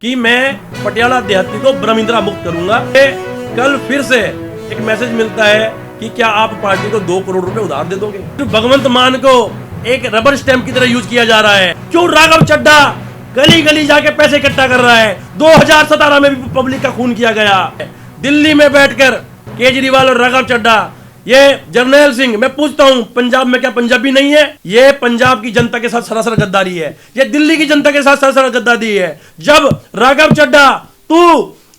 कि मैं पटियाला देहाती को ब्रह्मिंद्रा मुक्त करूंगा। कल फिर से एक मैसेज मिलता है कि क्या आप पार्टी को 2 करोड़ रुपए उधार दे दोगे। तो भगवंत मान को एक रबर स्टैंप की तरह यूज किया जा रहा है। क्यों राघव चड्ढा गली गली जाके पैसे इकट्ठा कर रहा है। 2017 में भी पब्लिक का खून किया गया। दिल्ली में बैठकर केजरीवाल और राघव चड्ढा, ये जर्नैल सिंह, मैं पूछता हूं पंजाब में क्या पंजाबी नहीं है? ये पंजाब की जनता के साथ सरासर गद्दारी है। ये दिल्ली की जनता के साथ सरासर गद्दारी है। जब राघव चड्ढा तू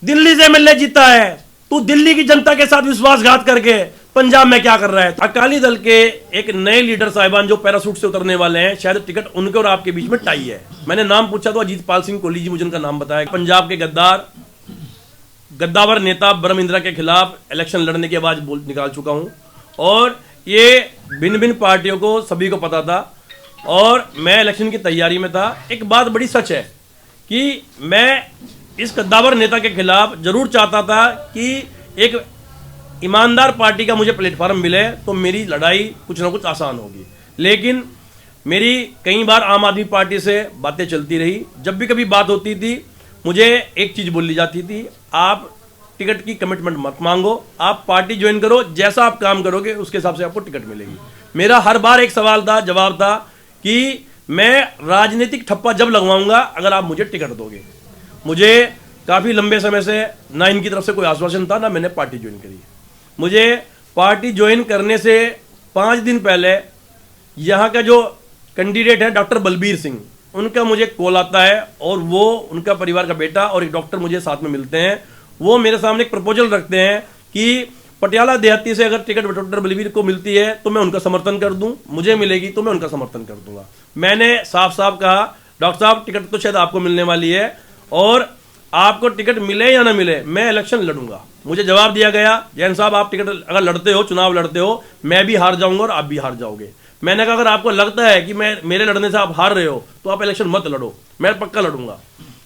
दिल्ली से एमएलए जीता है, तू दिल्ली की जनता के साथ विश्वासघात करके पंजाब में क्या कर रहा है? अकाली दल के एक नए लीडर साहिबान जो पैरासूट से उतरने वाले हैं, शायद टिकट उनके और आपके बीच में टाई है। मैंने नाम पूछा तो अजीतपाल सिंह कोहली जी मुझे उनका नाम बताया। पंजाब के गद्दावर नेता ब्रह्मिंद्रा के खिलाफ इलेक्शन लड़ने की आवाज निकाल चुका हूं और ये भिन्न भिन्न पार्टियों को सभी को पता था और मैं इलेक्शन की तैयारी में था। एक बात बड़ी सच है कि मैं इस गद्दावर नेता के खिलाफ जरूर चाहता था कि एक ईमानदार पार्टी का मुझे प्लेटफॉर्म मिले तो मेरी लड़ाई कुछ ना कुछ आसान होगी। लेकिन मेरी कई बार आम आदमी पार्टी से बातें चलती रही। जब भी कभी बात होती थी मुझे एक चीज बोली जाती थी, आप टिकट की कमिटमेंट मत मांगो, आप पार्टी ज्वाइन करो, जैसा आप काम करोगे उसके हिसाब से आपको टिकट मिलेगी। मेरा हर बार एक सवाल था, जवाब था कि मैं राजनीतिक ठप्पा जब लगवाऊंगा अगर आप मुझे टिकट दोगे। मुझे काफी लंबे समय से ना इनकी तरफ से कोई आश्वासन था, ना मैंने पार्टी ज्वाइन करी। मुझे पार्टी ज्वाइन करने से 5 दिन पहले यहाँ का जो कैंडिडेट है डॉक्टर बलबीर सिंह, उनका मुझे कॉल आता है और वो उनका परिवार का बेटा और एक डॉक्टर मुझे साथ में मिलते हैं। वो मेरे सामने एक प्रपोजल रखते हैं कि पटियाला देहाती से अगर टिकट डॉक्टर बलबीर को मिलती है तो मैं उनका समर्थन कर दूं, मुझे मिलेगी तो मैं उनका समर्थन कर दूंगा। मैंने साफ साफ कहा, डॉक्टर साहब टिकट तो शायद आपको मिलने वाली है और आपको टिकट मिले या ना मिले मैं इलेक्शन लड़ूंगा। मुझे जवाब दिया गया, जैन साहब आप टिकट अगर लड़ते हो, चुनाव लड़ते हो, मैं भी हार जाऊंगा और आप भी हार जाओगे। मैंने कहा अगर आपको लगता है कि मेरे लड़ने से आप हार रहे हो तो आप इलेक्शन मत लड़ो, मैं पक्का लड़ूंगा।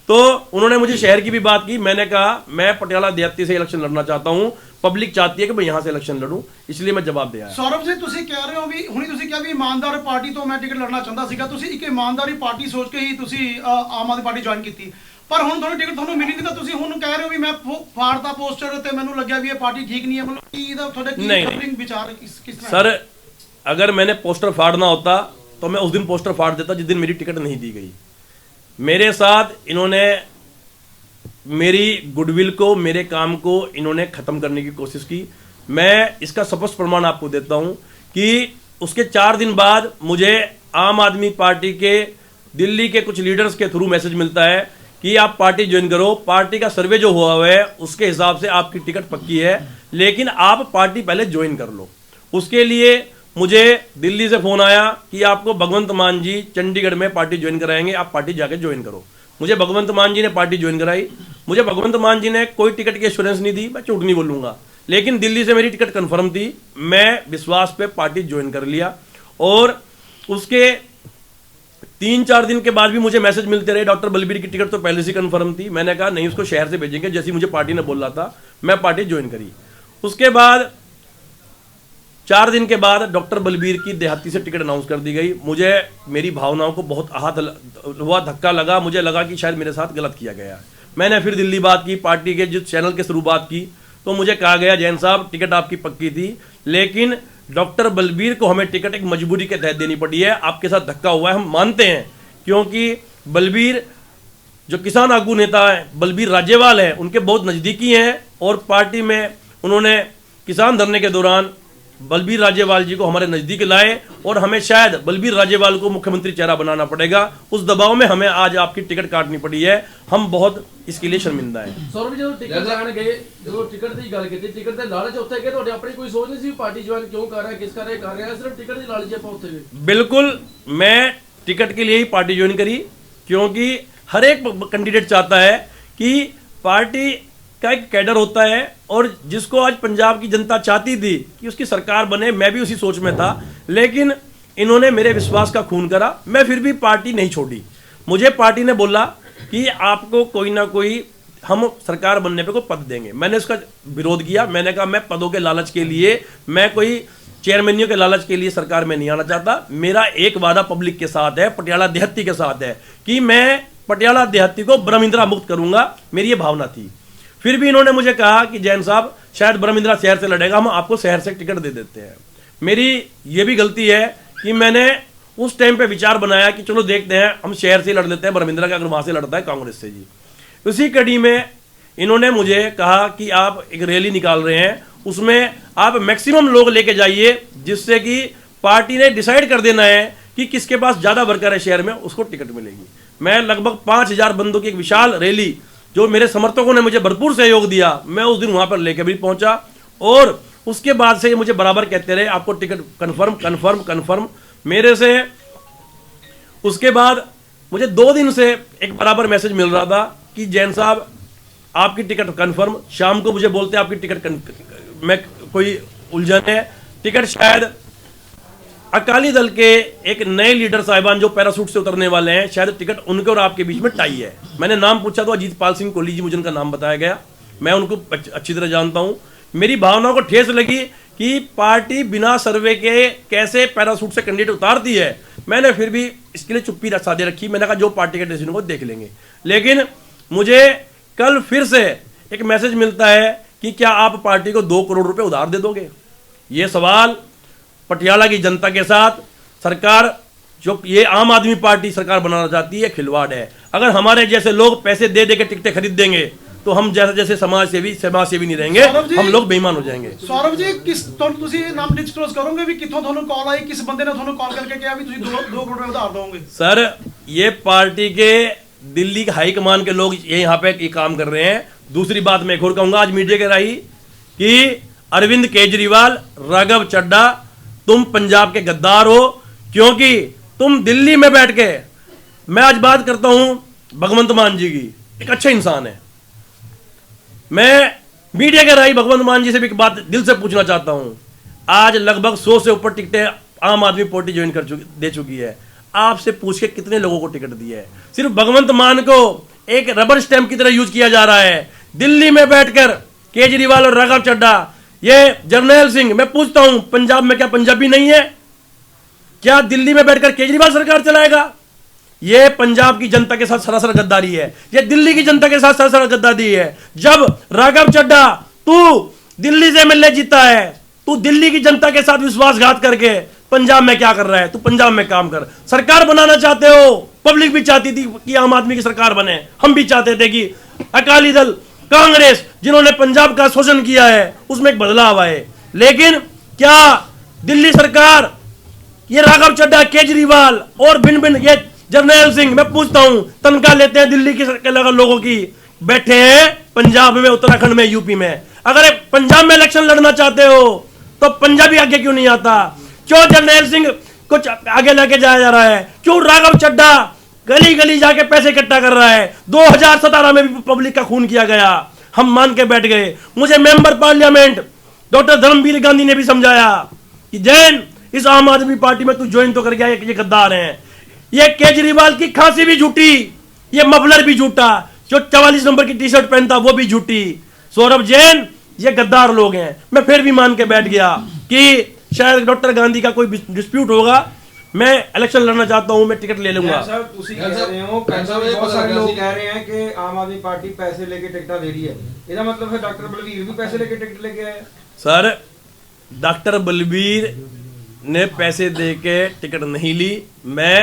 तो उन्होंने मुझे शहर की भी बात की। मैंने कहा मैं पटियाला देहाती से इलेक्शन लड़ना चाहता हूं, पब्लिक चाहती है कि मैं यहां से इलेक्शन लड़ूं, इसलिए मैं जवाब दिया। सौरभ जी ਤੁਸੀਂ ਕਹਿ ਰਹੇ ਹੋ ਵੀ ਹੁਣੀ ਤੁਸੀਂ ਕਿਹਾ ਵੀ ਇਮਾਨਦਾਰ ਪਾਰਟੀ ਤੋਂ ਮੈਂ ਟਿਕਟ ਲੜਨਾ ਚਾਹੁੰਦਾ ਸੀਗਾ, ਤੁਸੀਂ ਇੱਕ ਇਮਾਨਦਾਰੀ ਪਾਰਟੀ ਸੋਚ ਕੇ ਹੀ ਤੁਸੀਂ ਆਮ ਆਦਮੀ ਪਾਰਟੀ ਜੁਆਇਨ ਕੀਤੀ, ਪਰ ਹੁਣ ਤੁਹਾਨੂੰ ਟਿਕਟ ਤੁਹਾਨੂੰ ਮਿਲੀ ਨਹੀਂ ਤਾਂ ਤੁਸੀਂ ਹੁਣ ਕਹਿ ਰਹੇ ਹੋ ਵੀ ਮੈਂ ਫਾੜਦਾ ਪੋਸਟਰ ਤੇ ਮੈਨੂੰ ਲੱਗਿਆ ਵੀ ਇਹ ਪਾਰਟੀ ਠੀਕ ਨਹੀਂ ਹੈ। ਮਤਲਬ ਕੀ ਇਹਦਾ ਤੁਹਾਡਾ ਕੀ ਕਵਰਿੰਗ ਵਿਚਾਰ ਕਿਸ ਤਰ੍ਹਾਂ? सर अगर मैंने पोस्टर फाड़ना होता तो मैं उस दिन पोस्टर फाड़ देता जिस दिन मेरी टिकट नहीं दी गई। मेरे साथ इन्होंने मेरी गुडविल को, मेरे काम को इन्होंने खत्म करने की कोशिश की। मैं इसका स्पष्ट प्रमाण आपको देता हूं कि उसके 4 दिन बाद मुझे आम आदमी पार्टी के दिल्ली के कुछ लीडर्स के थ्रू मैसेज मिलता है कि आप पार्टी ज्वाइन करो, पार्टी का सर्वे जो हुआ है उसके हिसाब से आपकी टिकट पक्की है, लेकिन आप पार्टी पहले ज्वाइन कर लो। उसके लिए मुझे दिल्ली से फोन आया कि आपको भगवंत मान जी चंडीगढ़ में पार्टी ज्वाइन कराएंगे, आप पार्टी जाके ज्वाइन करो। मुझे भगवंत मान जी ने पार्टी ज्वाइन कराई। मुझे भगवंत मान जी ने कोई टिकट की एश्योरेंस नहीं दी, मैं झूठ नहीं बोलूंगा, लेकिन दिल्ली से मेरी टिकट कंफर्म थी। मैं विश्वास पे पार्टी ज्वाइन कर लिया और उसके 3-4 दिन के बाद भी मुझे मैसेज मिलते रहे, डॉक्टर बलबीर की टिकट तो पहले से कंफर्म थी। मैंने कहा नहीं, उसको शहर से भेजेंगे, जैसी मुझे पार्टी ने बोला था। मैं पार्टी ज्वाइन करी। उसके बाद 4 दिन के बाद डॉक्टर बलबीर की देहाती से टिकट अनाउंस कर दी गई। मुझे मेरी भावनाओं को बहुत आहत हुआ, धक्का लगा। मुझे लगा कि शायद मेरे साथ गलत किया गया। मैंने फिर दिल्ली बात की, पार्टी के जिस चैनल के थ्रू बात की, तो मुझे कहा गया जैन साहब टिकट आपकी पक्की थी, लेकिन डॉक्टर बलबीर को हमें टिकट एक मजबूरी के तहत देनी पड़ी है। आपके साथ धक्का हुआ है, हम मानते हैं, क्योंकि बलबीर जो किसान आगू नेता है, बलबीर राजेवाल है, उनके बहुत नजदीकी हैं और पार्टी में उन्होंने किसान धरने के दौरान बलबीर राजेवाल जी को हमारे नजदीक लाए और हमें शायद बलबीर राजेवाल को मुख्यमंत्री चेहरा बनाना पड़ेगा। उस दबाव में हमें आज आपकी टिकट काटनी पड़ी है। हम बहुत इसके लिए शर्मिंदा है। सौरभ जी टिकट ਲੈਣ ਗਏ, ਜਦੋਂ ਟਿਕਟ ਦੀ ਗੱਲ ਕੀਤੀ, ਟਿਕਟ ਦੇ ਲਾਲਚ ਉੱਥੇ ਗਏ, ਤੁਹਾਡੇ ਆਪਣੀ ਕੋਈ ਸੋਚ ਨਹੀਂ ਸੀ ਪਾਰਟੀ ਜੁਆਇਨ ਕਿਉਂ ਕਰ ਰਿਹਾ, ਕਿਸ ਕਰ ਰਿਹਾ, सिर्फ टिकट ਦੀ ਲਾਲਚ ਆਪਾਂ ਉੱਥੇ ਗਏ? बिल्कुल, मैं टिकट के लिए ही पार्टी ज्वाइन करी, क्योंकि हर एक कैंडिडेट चाहता है कि पार्टी का एक कैडर होता है और जिसको आज पंजाब की जनता चाहती थी कि उसकी सरकार बने, मैं भी उसी सोच में था, लेकिन इन्होंने मेरे विश्वास का खून करा। मैं फिर भी पार्टी नहीं छोड़ी। मुझे पार्टी ने बोला कि आपको कोई ना कोई हम सरकार बनने पे कोई पद देंगे। मैंने इसका विरोध किया। मैंने कहा मैं पदों के लालच के लिए, मैं कोई चेयरमैनियों के लालच के लिए सरकार में नहीं आना चाहता। मेरा एक वादा पब्लिक के साथ है, पटियाला देहाती के साथ है कि मैं पटियाला देहाती को ब्रह्मिंद्रा मुक्त करूंगा, मेरी ये भावना थी। फिर भी इन्होंने मुझे कहा कि जैन साहब शायद ब्रह्मिंद्रा शहर से लड़ेगा, हम आपको शहर से टिकट दे देते हैं। मेरी ये भी गलती है कि मैंने उस टाइम पे विचार बनाया कि चलो देखते हैं, हम शहर से लड़ लेते हैं ब्रह्मिंद्रा का, अगर वहां से लड़ता है कांग्रेस से जी। उसी कड़ी में इन्होंने मुझे कहा कि आप एक रैली निकाल रहे हैं, उसमें आप मैक्सिमम लोग लेके जाइए, जिससे कि पार्टी ने डिसाइड कर देना है कि किसके पास ज्यादा वर्कर है शहर में, उसको टिकट मिलेगी। मैं लगभग 5000 बंदों की एक विशाल रैली, जो मेरे समर्थकों ने मुझे भरपूर सहयोग दिया, मैं उस दिन वहां पर लेकर भी पहुंचा। और उसके बाद से ये मुझे बराबर कहते रहे आपको टिकट कंफर्म कंफर्म कंफर्म मेरे से। उसके बाद मुझे 2 दिन से एक बराबर मैसेज मिल रहा था कि जैन साहब आपकी टिकट कंफर्म। शाम को मुझे बोलते हैं आपकी टिकट में कोई उलझन है, टिकट शायद अकाली दल के एक नए लीडर साहिबान जो पैरासूट से उतरने वाले हैं, शायद टिकट उनके और आपके बीच में टाई है। मैंने नाम पूछा तो अजीत पाल सिंह कोहली जी, मुझे उनका नाम बताया गया, मैं उनको अच्छी तरह जानता हूं। मेरी भावनाओं को ठेस लगी कि पार्टी बिना सर्वे के कैसे पैरासूट से कैंडिडेट उतारती है। मैंने फिर भी इसके लिए चुप्पी साधे रखी, मैंने कहा जो पार्टी के डिसीजन को देख लेंगे। लेकिन मुझे कल फिर से एक मैसेज मिलता है कि क्या आप पार्टी को 2 करोड़ रुपए उधार दे दोगे। ये सवाल पटियाला की जनता के साथ सरकार, जो ये आम आदमी पार्टी सरकार बनाना चाहती है, खिलवाड़ है। अगर हमारे जैसे लोग पैसे दे के टिकटें खरीद देंगे तो हम जैसे समाज सेवी नहीं रहेंगे, हम लोग बेईमान हो जाएंगे। सौरभ जी, किस ਤੁਸੀਂ ਨਾਮ ਡਿਸਕਲੋਜ਼ ਕਰੋਗੇ ਵੀ ਕਿੱਥੋਂ ਤੁਹਾਨੂੰ ਕਾਲ ਆਈ, किस बंदे ने ਤੁਹਾਨੂੰ ਕਾਲ करके ਕਿਹਾ ਵੀ ਤੁਸੀਂ 2 करोड़ रुपए उधार दोगे? सर, ये पार्टी के दिल्ली हाईकमान के लोग ये यहाँ पे ये काम कर रहे हैं। दूसरी बात मैं एक और कहूंगा आज मीडिया के राही कि अरविंद केजरीवाल, राघव चड्डा, तुम पंजाब के गद्दार हो, क्योंकि तुम दिल्ली में बैठ के, मैं आज बात करता हूं भगवंत मान जी की, एक अच्छे इंसान है, मैं मीडिया के राही भगवंत मान जी से भी एक बात दिल से पूछना चाहता हूं। आज लगभग 100 से ऊपर टिकटें आम आदमी पार्टी ज्वाइन दे चुकी है। आपसे पूछ के कितने लोगों को टिकट दी है? सिर्फ भगवंत मान को एक रबर स्टैंप की तरह यूज किया जा रहा है। दिल्ली में बैठकर केजरीवाल और राघव चड्डा, ये जर्नैल सिंह, मैं पूछता हूं पंजाब में क्या पंजाबी नहीं है? क्या दिल्ली में बैठकर केजरीवाल सरकार चलाएगा? ये पंजाब की जनता के साथ सरासर गद्दारी है, ये दिल्ली की जनता के साथ सरासर गद्दारी है। जब राघव चड्डा, तू दिल्ली से एमएलए जीता है, तू दिल्ली की जनता के साथ विश्वासघात करके पंजाब में क्या कर रहा है? तू पंजाब में काम कर। सरकार बनाना चाहते हो, पब्लिक भी चाहती थी कि आम आदमी की सरकार बने, हम भी चाहते थे कि अकाली दल, कांग्रेस जिन्होंने पंजाब का शोषण किया है उसमें एक बदलाव आए। लेकिन क्या दिल्ली सरकार, ये राघव चड्डा, केजरीवाल और भिन्न भिन्न ये जर्नैल सिंह, मैं पूछता हूं, तनख्वाह लेते हैं दिल्ली के लोगों की, बैठे हैं पंजाब में, उत्तराखंड में, यूपी में। अगर पंजाब में इलेक्शन लड़ना चाहते हो तो पंजाबी आगे क्यों नहीं आता? क्यों जर्नैल सिंह को आगे लेके जाया जा रहा है? क्यों राघव चड्डा गली गली जाके पैसे इकट्ठा कर रहा है? 2017 में भी पब्लिक का खून किया गया, हम मान के बैठ गए। मुझे member parliament doctor Dharamvir Gandhi ने भी समझाया कि जैन, इस आम आदमी पार्टी में तू ज्वाइन तो कर गया, ये गद्दार हैं। ये केजरीवाल की खांसी भी झूठी, ये मफलर भी झूठा, जो 44 नंबर की टी शर्ट पहनता वो भी झूठी। सौरभ जैन, ये गद्दार लोग हैं। मैं फिर भी मान के बैठ गया कि शायद डॉक्टर गांधी का कोई डिस्प्यूट होगा, मैं इलेक्शन लड़ना चाहता हूं, मैं टिकट ले लूंगा। बहुत सारे लोग कह रहे हैं कि आम आदमी पार्टी पैसे लेके टिकट दे रही है, इसका मतलब है डॉक्टर बलवीर भी पैसे लेके टिकट लेके आए? सर, डॉक्टर बलवीर ने पैसे दे के टिकट नहीं ली, मैं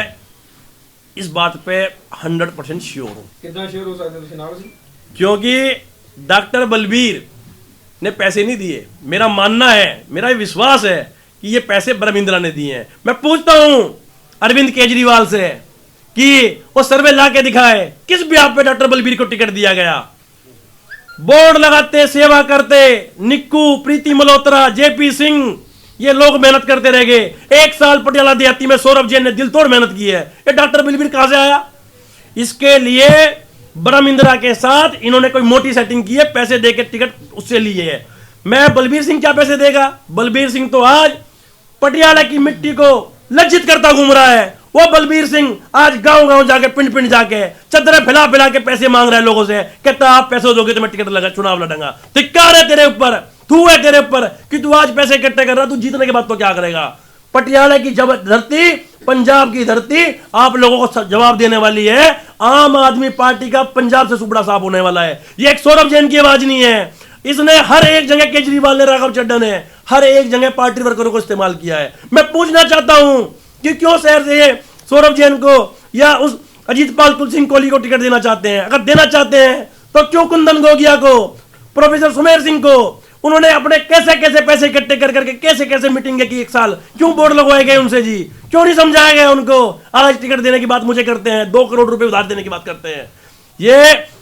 इस बात पे 100% श्योर हूं। कितना श्योर हो सकते हैं? क्योंकि डॉक्टर बलवीर ने पैसे नहीं दिए। मेरा मानना है, मेरा विश्वास है कि ये पैसे ब्रह्मिंद्रा ने दिए हैं। मैं पूछता हूं अरविंद केजरीवाल से कि वो सर्वे ला के दिखाए किस ब्याह पे डॉक्टर बलवीर को टिकट दिया गया। बोर्ड लगाते, सेवा करते, निक्कू, प्रीति मल्होत्रा, जेपी सिंह, ये लोग मेहनत करते रह गए। 1 साल पटियाला देहाती में सौरभ जैन ने दिल तोड़ मेहनत की है। ये डॉक्टर बलवीर कहां से आया? इसके लिए ब्रह्मिंद्रा के साथ इन्होंने कोई मोटी सेटिंग की है, पैसे देके टिकट उससे लिए है। मैं बलबीर सिंह क्या पैसे देगा? बलबीर सिंह तो आज पटियाला की मिट्टी को लज्जित करता घूम रहा है। वो बलबीर सिंह आज गांव गांव जाके, पिंड पिंड जाके चदरें फैला फैला के पैसे मांग रहा है लोगों से, कहता आप पैसे दोगे तो मैं टिकट लगा चुनाव लड़ूंगा। धिक्कार है तेरे ऊपर, थू है तेरे ऊपर कि तू आज पैसे इकट्ठे कर रहा, तू जीतने के बाद तो क्या करेगा? पटियाला की जब धरती, पंजाब की धरती आप लोगों को जवाब देने वाली है। आम आदमी पार्टी का पंजाब से सुपड़ा साफ होने वाला है। ये एक सौरभ जैन की आवाज नहीं है। इसने हर एक जगह, केजरीवाल ने, राघव चड्ढा ने हर एक जगह पार्टी वर्करों को इस्तेमाल किया है। मैं पूछना चाहता हूं कि क्यों शहर से सौरभ जैन को या उस अजीतपाल तुलसी सिंह कोहली को टिकट देना चाहते हैं? अगर देना चाहते हैं तो क्यों कुंदन गोगिया को, प्रोफेसर सुमेर सिंह को, उन्होंने अपने कैसे कैसे पैसे इकट्ठे कर करके कैसे कैसे मीटिंग की एक साल, क्यों बोर्ड लगवाए गए उनसे जी? क्यों नहीं समझाया गया उनको? आज टिकट देने की बात मुझे करते हैं, 2 करोड़ रुपए उधार देने की बात करते हैं। ये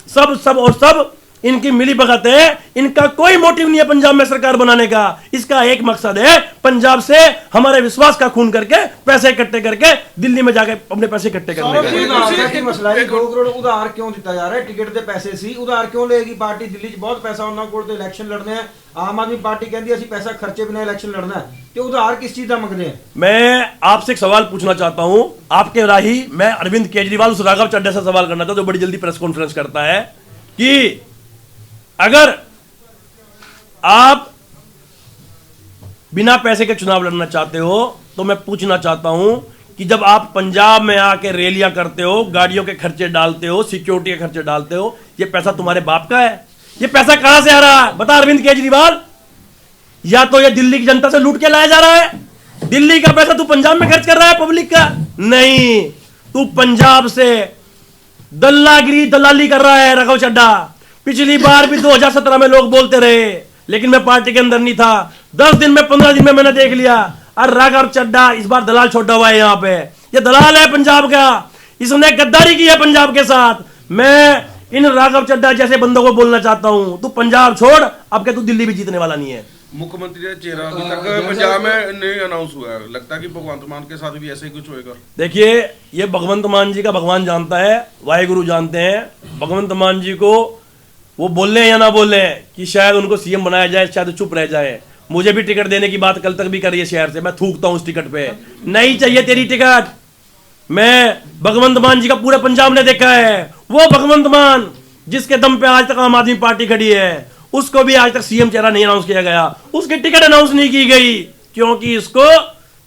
सब इनकी मिली भगत है। इनका कोई मोटिव नहीं है पंजाब में सरकार बनाने का। इसका एक मकसद है पंजाब से हमारे विश्वास का खून करके पैसे इकट्ठे करके दिल्ली में जाके अपने पैसे इकट्ठे करने सौरभ का। जी, उधार का मसला है, 2 करोड़ उधार क्यों दिता जा रहा है? टिकट ਦੇ ਪੈਸੇ ਸੀ, ਉਧਾਰ ਕਿਉਂ ਲਏਗੀ ਪਾਰਟੀ? ਦਿੱਲੀ 'ਚ ਬਹੁਤ ਪੈਸਾ ਉਹਨਾਂ ਕੋਲ ਤੇ ਇਲੈਕਸ਼ਨ ਲੜਨੇ ਆ। ਆਮ ਆਦਮੀ ਪਾर्टी ਕਹਿੰਦੀ ਅਸੀਂ ਪੈਸਾ ਖਰਚੇ ਬਿਨਾਂ ਇਲੈਕਸ਼ਨ ਲੜਨਾ ਹੈ, ਤੇ ਉਧਾਰ किस चीज ਦਾ ਮੰਗਦੇ ਆ? मैं आपसे एक सवाल पूछना चाहता हूं, आपके राही मैं अरविंद केजरीवाल उस राघव चड्ढा से सवाल करना था जो बड़ी जल्दी प्रेस कॉन्फ्रेंस करता है कि अगर आप बिना पैसे के चुनाव लड़ना चाहते हो तो मैं पूछना चाहता हूं कि जब आप पंजाब में आके रैलियां करते हो, गाड़ियों के खर्चे डालते हो, सिक्योरिटी के खर्चे डालते हो, ये पैसा तुम्हारे बाप का है? ये पैसा कहां से आ रहा है बता अरविंद केजरीवाल? या तो ये दिल्ली की जनता से लूट के लाया जा रहा है? दिल्ली का पैसा तू पंजाब में खर्च कर रहा है पब्लिक का? नहीं, तू पंजाब से दलाली कर रहा है राघव चड्ढा। पिछली बार भी 2017 में लोग बोलते रहे, लेकिन मैं पार्टी के अंदर नहीं था। 10 दिन में 15 दिन में मैंने देख लिया, और राघव चड्ढा इस बार दलाल छोड़ा हुआ है। यहाँ पे ये दलाल है पंजाब का, इसने गद्दारी की है पंजाब के साथ। मैं इन राघव चड्ढा जैसे बंदों को बोलना चाहता हूं, तू पंजाब छोड़, अब क्या तू दिल्ली भी जीतने वाला नहीं है। मुख्यमंत्री का चेहरा अभी तक पंजाब में नहीं अनाउंस हुआ है। लगता है कि भगवंत मान के साथ भी ऐसे ही कुछ होएगा। देखिए, ये भगवंत मान जी का भगवान जानता है, वाहेगुरु जानते हैं। भगवंत मान जी को वो बोल रहे हैं या ना बोल रहे हैं कि शायद उनको सीएम बनाया जाए, शायद चुप रह जाए। मुझे भी टिकट देने की बात कल तक भी करी है शहर से, मैं थूकता हूं उस टिकट पे। नहीं चाहिए तेरी टिकट। मैं भगवंत मान जी का पूरे पंजाब ने देखा है। वो भगवंत मान जिसके दम पे आज तक आम आदमी पार्टी खड़ी है, उसको भी आज तक सीएम चेहरा नहीं अनाउंस किया गया, उसकी टिकट अनाउंस नहीं की गई, क्योंकि इसको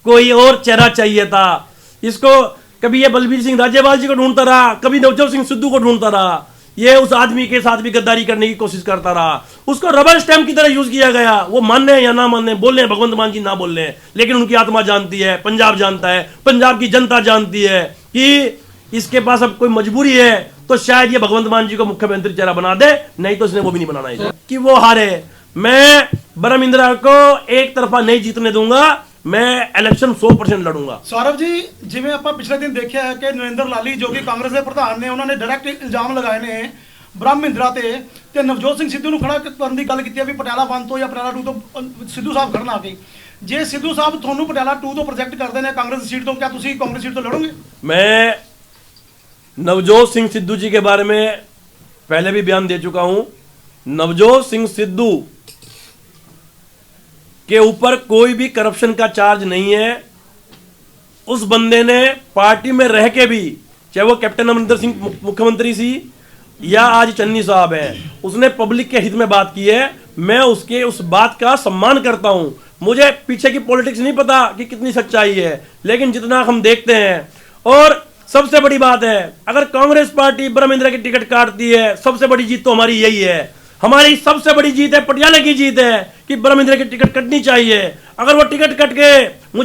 कोई और चेहरा चाहिए था। इसको कभी ये बलबीर सिंह राजेवाल जी को ढूंढता रहा, कभी नवजोत सिंह सिद्धू को ढूंढता रहा। ये उस आदमी के साथ भी गद्दारी करने की कोशिश करता रहा। उसको रबर स्टैम्प की तरह यूज किया गया। वो मानने या ना मानने, बोल रहे हैं भगवंत मान जी ना बोल रहे हैं, लेकिन उनकी आत्मा जानती है, पंजाब जानता है, पंजाब की जनता जानती है कि इसके पास अब कोई मजबूरी है तो शायद ये भगवंत मान जी को मुख्यमंत्री चेहरा बना दे, नहीं तो इसने वो भी नहीं बनाना है कि वो हारे। मैं ब्रह्म इंदिरा को एक तरफा नहीं जीतने दूंगा। मैं इलेक्शन 100% ਲੜੂੰਗਾ। ਸੌਰਵ ਜੀ, ਜਿਵੇਂ ਆਪਾਂ ਪਿਛਲੇ ਦਿਨ ਦੇਖਿਆ ਹੈ ਕਿ ਨਰਿੰਦਰ ਲਾਲੀ ਜੋ ਕਿ ਕਾਂਗਰਸ ਦੇ ਪ੍ਰਧਾਨ ਨੇ, ਉਹਨਾਂ ਨੇ ਡਾਇਰੈਕਟ ਇਲਜ਼ਾਮ ਲਗਾਏ ਨੇ ਬ੍ਰਹਮ ਇੰਦਰਾ ਤੇ ਨਵਜੋਤ ਸਿੰਘ ਸਿੱਧੂ ਨੂੰ ਖੜਾ ਕਰਨ ਦੀ ਗੱਲ ਕੀਤੀ ਹੈ ਵੀ ਪਟਿਆਲਾ 1 ਤੋਂ ਜਾਂ ਪਟਿਆਲਾ 2 ਤੋਂ ਸਿੱਧੂ ਸਾਹਿਬ ਖੜਨ ਆ ਗਏ। ਜੇ ਸਿੱਧੂ ਸਾਹਿਬ ਤੁਹਾਨੂੰ ਪਟਿਆਲਾ 2 ਤੋਂ ਪ੍ਰੋਜੈਕਟ ਕਰਦੇ ਨੇ ਕਾਂਗਰਸ ਦੀ ਸੀਟ ਤੋਂ, क्या ਤੁਸੀਂ ਕਾਂਗਰਸ ਸੀਟ ਤੋਂ ਲੜੋਗੇ? मैं नवजोत सिंह सिद्धू जी के बारे में पहले भी बयान दे चुका हूं। नवजोत सिंह सिद्धू के ऊपर कोई भी करप्शन का चार्ज नहीं है। उस बंदे ने पार्टी में रह के भी, चाहे वो कैप्टन अमरिंदर सिंह मुख्यमंत्री सी या आज चन्नी साहब है, उसने पब्लिक के हित में बात की है। मैं उसके उस बात का सम्मान करता हूं। मुझे पीछे की पॉलिटिक्स नहीं पता कि कितनी सच्चाई है, लेकिन जितना हम देखते हैं। और सबसे बड़ी बात है, अगर कांग्रेस पार्टी ब्रह्म इंदिरा की टिकट काटती है, सबसे बड़ी जीत तो हमारी यही है। हमारी सबसे बड़ी जीत है, पटियाला की जीत है कि ब्रह्म इंदिरा की टिकट कटनी चाहिए। अगर वो टिकट कट के मुझे